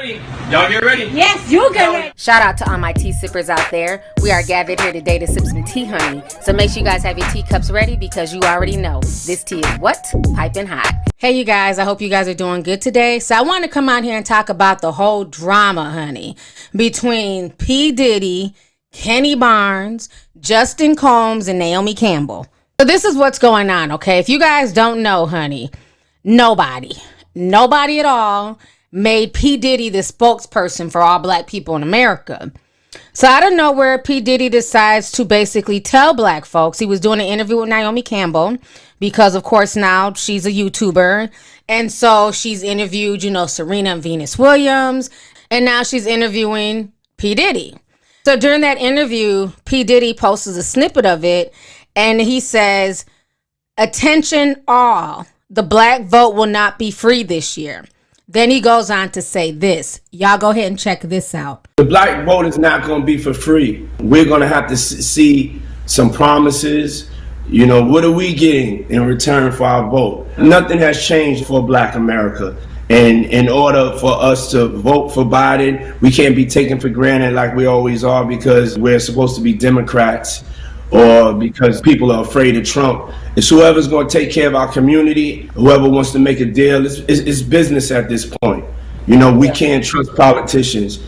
ready? Y'all get ready? Yes, you get ready. Shout out to all my tea sippers out there. We are gathered here today to sip some tea, honey. So make sure you guys have your teacups ready because you already know this tea is what? Piping hot. Hey, you guys. I hope you guys are doing good today. So I want to come out here and talk about the whole drama, honey, between P. Diddy, Kenny Barnes, Justin Combs, and Naomi Campbell. So this is what's going on, okay? If you guys don't know, honey, nobody at all made P. Diddy the spokesperson for all black people in America. So out of nowhere, P. Diddy decides to basically tell black folks. He was doing an interview with Naomi Campbell because, of course, now she's a YouTuber. And so she's interviewed, Serena and Venus Williams. And now she's interviewing P. Diddy. So during that interview, P. Diddy posts a snippet of it. And he says, "Attention all, the black vote will not be free this year." Then he goes on to say this. Y'all go ahead and check this out. The black vote is not going to be for free. We're going to have to see some promises. What are we getting in return for our vote? Nothing has changed for black America. And in order for us to vote for Biden, we can't be taken for granted like we always are because we're supposed to be Democrats or because people are afraid of Trump. It's whoever's going to take care of our community, whoever wants to make a deal. It's business at this point. We can't trust politicians,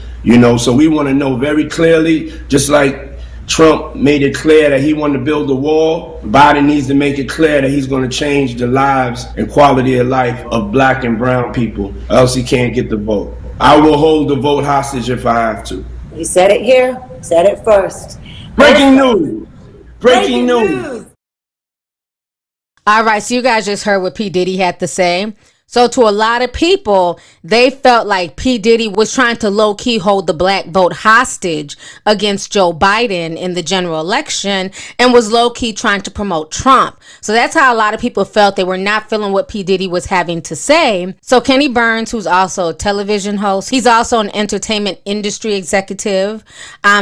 so we want to know very clearly, just like Trump made it clear that he wanted to build a wall, Biden needs to make it clear that he's going to change the lives and quality of life of black and brown people, or else he can't get the vote. I will hold the vote hostage if I have to. You said it here, said it first. Breaking news. Breaking news. All right, so you guys just heard what P. Diddy had to say. So to a lot of people, they felt like P. Diddy was trying to low-key hold the black vote hostage against Joe Biden in the general election and was low-key trying to promote Trump. So that's how a lot of people felt. They were not feeling what P. Diddy was having to say. So Kenny Barnes, who's also a television host, he's also an entertainment industry executive.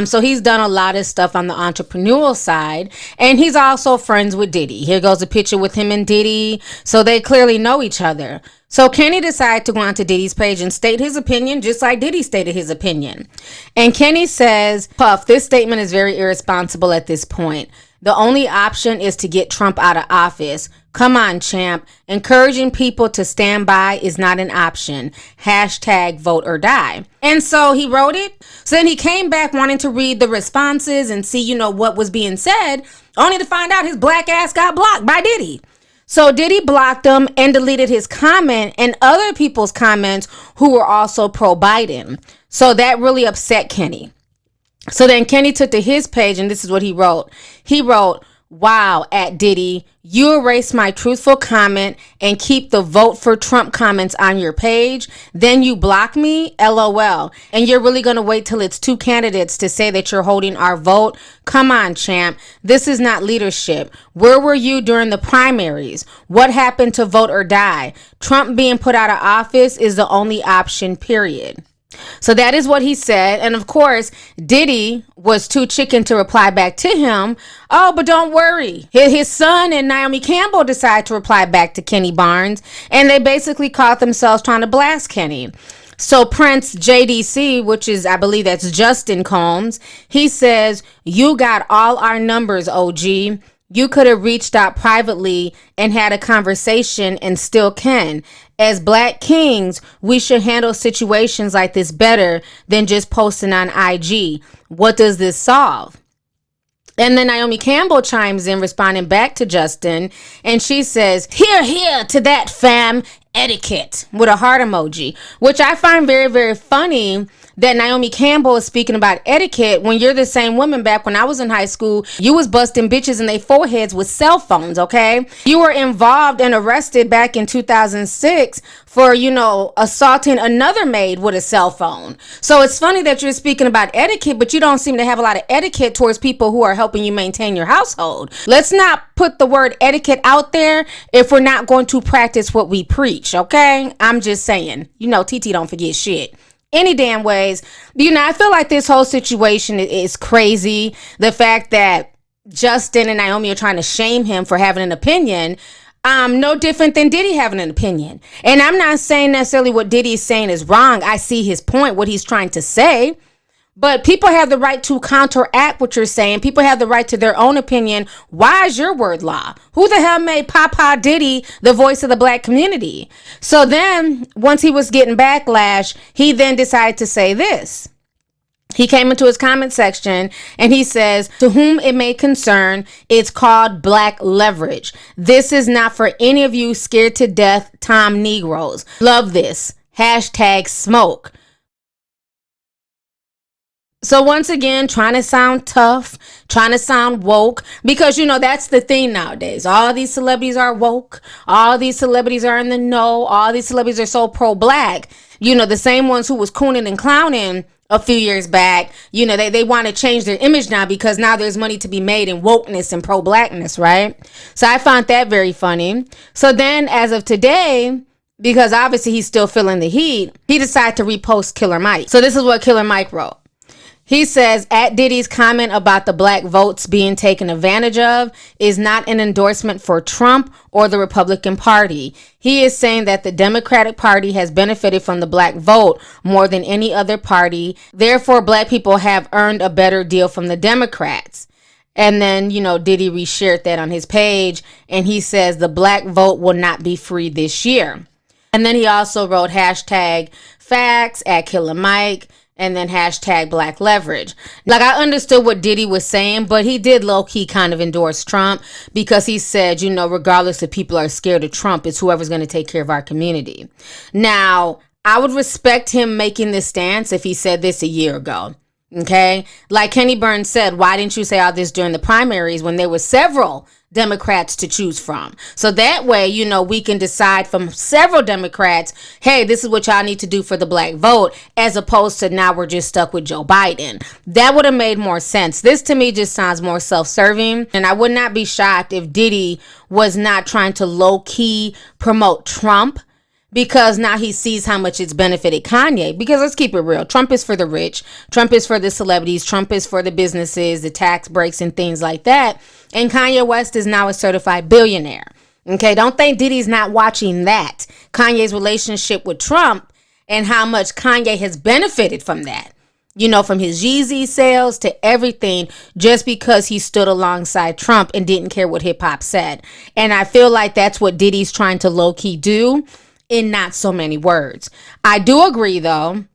So he's done a lot of stuff on the entrepreneurial side. And he's also friends with Diddy. Here goes a picture with him and Diddy. So they clearly know each other. So Kenny decided to go onto Diddy's page and state his opinion, just like Diddy stated his opinion. And Kenny says, "Puff, this statement is very irresponsible at this point. The only option is to get Trump out of office. Come on, champ. Encouraging people to stand by is not an option. Hashtag vote or die." And so he wrote it. So then he came back wanting to read the responses and see, what was being said, only to find out his black ass got blocked by Diddy. So Diddy blocked him and deleted his comment and other people's comments who were also pro-Biden. So that really upset Kenny. So then Kenny took to his page and this is what he wrote. He wrote, "Wow, at Diddy, you erase my truthful comment and keep the vote for Trump comments on your page. Then you block me? LOL. And you're really going to wait till it's two candidates to say that you're holding our vote? Come on, champ. This is not leadership. Where were you during the primaries? What happened to vote or die? Trump being put out of office is the only option, period." So that is what he said. And of course, Diddy was too chicken to reply back to him. Oh, but don't worry. His son and Naomi Campbell decided to reply back to Kenny Barnes. And they basically caught themselves trying to blast Kenny. So Prince JDC, which is, I believe that's Justin Combs, he says, "You got all our numbers, OG. You could have reached out privately and had a conversation and still can. As black kings, we should handle situations like this better than just posting on IG. What does this solve?" And then Naomi Campbell chimes in responding back to Justin. And she says, "Hear to that, fam. Etiquette," with a heart emoji, which I find very, very funny that Naomi Campbell is speaking about etiquette when you're the same woman. Back when I was in high school, you was busting bitches in their foreheads with cell phones, okay? You were involved and arrested back in 2006 for, assaulting another maid with a cell phone. So it's funny that you're speaking about etiquette, but you don't seem to have a lot of etiquette towards people who are helping you maintain your household. Let's not put the word etiquette out there if we're not going to practice what we preach, okay? I'm just saying, TT don't forget shit. Any damn ways. I feel like this whole situation is crazy. The fact that Justin and Naomi are trying to shame him for having an opinion. No different than Diddy having an opinion. And I'm not saying necessarily what Diddy is saying is wrong. I see his point, what he's trying to say. But people have the right to counteract what you're saying. People have the right to their own opinion. Why is your word law? Who the hell made Papa Diddy the voice of the black community? So then, once he was getting backlash, he then decided to say this. He came into his comment section and he says, to whom it may concern, it's called black leverage. This is not for any of you scared to death Tom Negroes. Love this. Hashtag smoke. So once again, trying to sound tough, trying to sound woke, because, you know, that's the thing nowadays. All these celebrities are woke. All these celebrities are in the know. All these celebrities are so pro-black. You know, the same ones who was cooning and clowning a few years back, you know, they want to change their image now because now there's money to be made in wokeness and pro-blackness, right? So I found that very funny. So then as of today, because obviously he's still feeling the heat, he decided to repost Killer Mike. So this is what Killer Mike wrote. He says, at Diddy's comment about the black votes being taken advantage of is not an endorsement for Trump or the Republican Party. He is saying that the Democratic Party has benefited from the black vote more than any other party. Therefore, black people have earned a better deal from the Democrats. And then, you know, Diddy reshared that on his page. And he says the black vote will not be free this year. And then he also wrote hashtag facts at Killer Mike. And then hashtag black leverage. Like, I understood what Diddy was saying, but he did low-key kind of endorse Trump because he said, you know, regardless if people are scared of Trump, it's whoever's going to take care of our community. Now, I would respect him making this stance if he said this a year ago. Okay? Like Kenny Burns said, why didn't you say all this during the primaries when there were several Democrats to choose from? So that way, you know, we can decide from several Democrats, hey, this is what y'all need to do for the black vote, as opposed to now we're just stuck with Joe Biden. That would have made more sense. This to me just sounds more self-serving, and I would not be shocked if Diddy was not trying to low-key promote Trump, because now he sees how much it's benefited Kanye. Because let's keep it real. Trump is for the rich. Trump is for the celebrities. Trump is for the businesses, the tax breaks and things like that. And Kanye West is now a certified billionaire. Okay, don't think Diddy's not watching that. Kanye's relationship with Trump and how much Kanye has benefited from that. You know, from his Yeezy sales to everything, just because he stood alongside Trump and didn't care what hip hop said. And I feel like that's what Diddy's trying to low-key do, in not so many words. I do agree, though,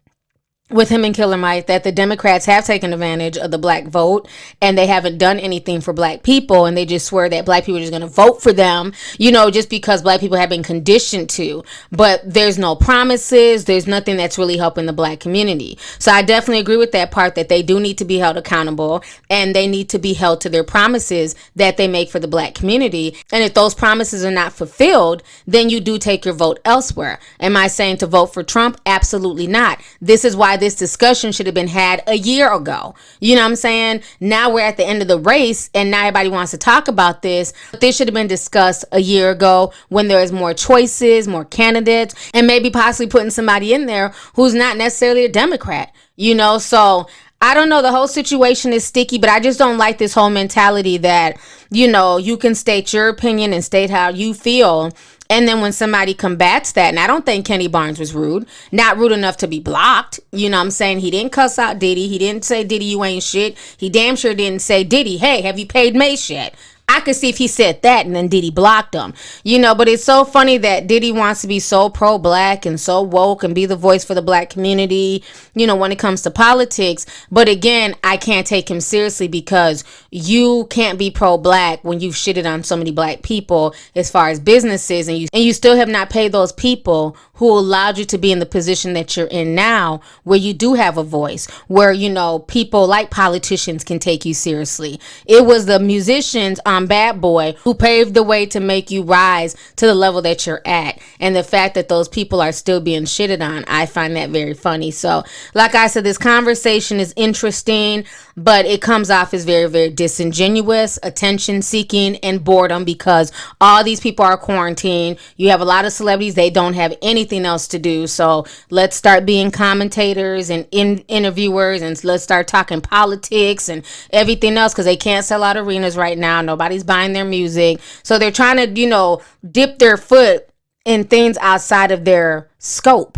with him and Killer Mike, that the Democrats have taken advantage of the black vote and they haven't done anything for black people, and they just swear that black people are just going to vote for them, you know, just because black people have been conditioned to. But there's no promises. There's nothing that's really helping the black community. So I definitely agree with that part, that they do need to be held accountable and they need to be held to their promises that they make for the black community. And if those promises are not fulfilled, then you do take your vote elsewhere. Am I saying to vote for Trump? Absolutely not. This is why this discussion should have been had a year ago. You know what I'm saying? Now we're at the end of the race and now everybody wants to talk about this. This should have been discussed a year ago when there is more choices, more candidates, and maybe possibly putting somebody in there who's not necessarily a Democrat. You know, so I don't know. The whole situation is sticky, but I just don't like this whole mentality that, you know, you can state your opinion and state how you feel. And then when somebody combats that, and I don't think Kenny Barnes was rude, not rude enough to be blocked. You know what I'm saying? He didn't cuss out Diddy. He didn't say, Diddy, you ain't shit. He damn sure didn't say, Diddy, hey, have you paid Mace yet? I could see if he said that and then Diddy blocked him, you know, but it's so funny that Diddy wants to be so pro-black and so woke and be the voice for the black community, you know, when it comes to politics. But again, I can't take him seriously because you can't be pro-black when you've shitted on so many black people as far as businesses, and you still have not paid those people who allowed you to be in the position that you're in now, where you do have a voice, where, you know, people like politicians can take you seriously. It was the musicians on Bad Boy who paved the way to make you rise to the level that you're at. And the fact that those people are still being shitted on, I find that very funny. So, like I said, this conversation is interesting, but it comes off as very, very disingenuous, attention seeking, and boredom, because all these people are quarantined. You have a lot of celebrities, they don't have anything anything else to do. So let's start being commentators and interviewers, and let's start talking politics and everything else, because they can't sell out arenas right now. Nobody's buying their music. So they're trying to, dip their foot in things outside of their scope.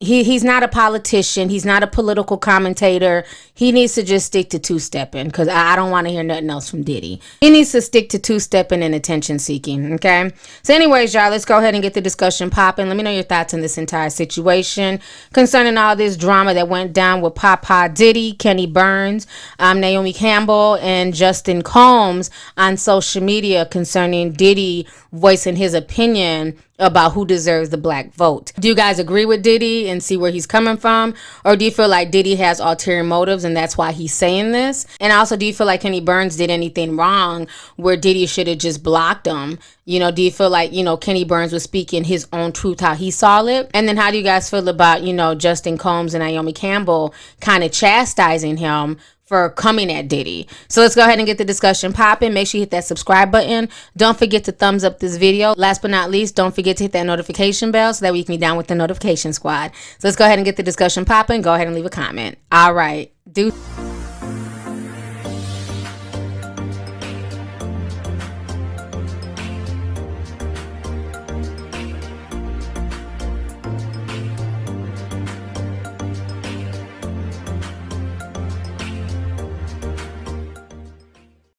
He's not a politician. He's not a political commentator. He needs to just stick to two-stepping, because I don't want to hear nothing else from Diddy. He needs to stick to two-stepping and attention-seeking, okay? So anyways, y'all, let's go ahead and get the discussion popping. Let me know your thoughts on this entire situation concerning all this drama that went down with Papa Diddy, Kenny Burns, Naomi Campbell, and Justin Combs on social media concerning Diddy voicing his opinion about who deserves the black vote. Do you guys agree with Diddy and see where he's coming from? Or do you feel like Diddy has ulterior motives and that's why he's saying this? And also, do you feel like Kenny Burns did anything wrong where Diddy should have just blocked him? Do you feel like, Kenny Burns was speaking his own truth, how he saw it? And then how do you guys feel about, Justin Combs and Naomi Campbell kind of chastising him for coming at Diddy? So let's go ahead and get the discussion popping. Make sure you hit that subscribe button. Don't forget to thumbs up this video. Last but not least, don't forget to hit that notification bell so that we can be down with the notification squad. So let's go ahead and get the discussion popping. Go ahead and leave a comment. All right.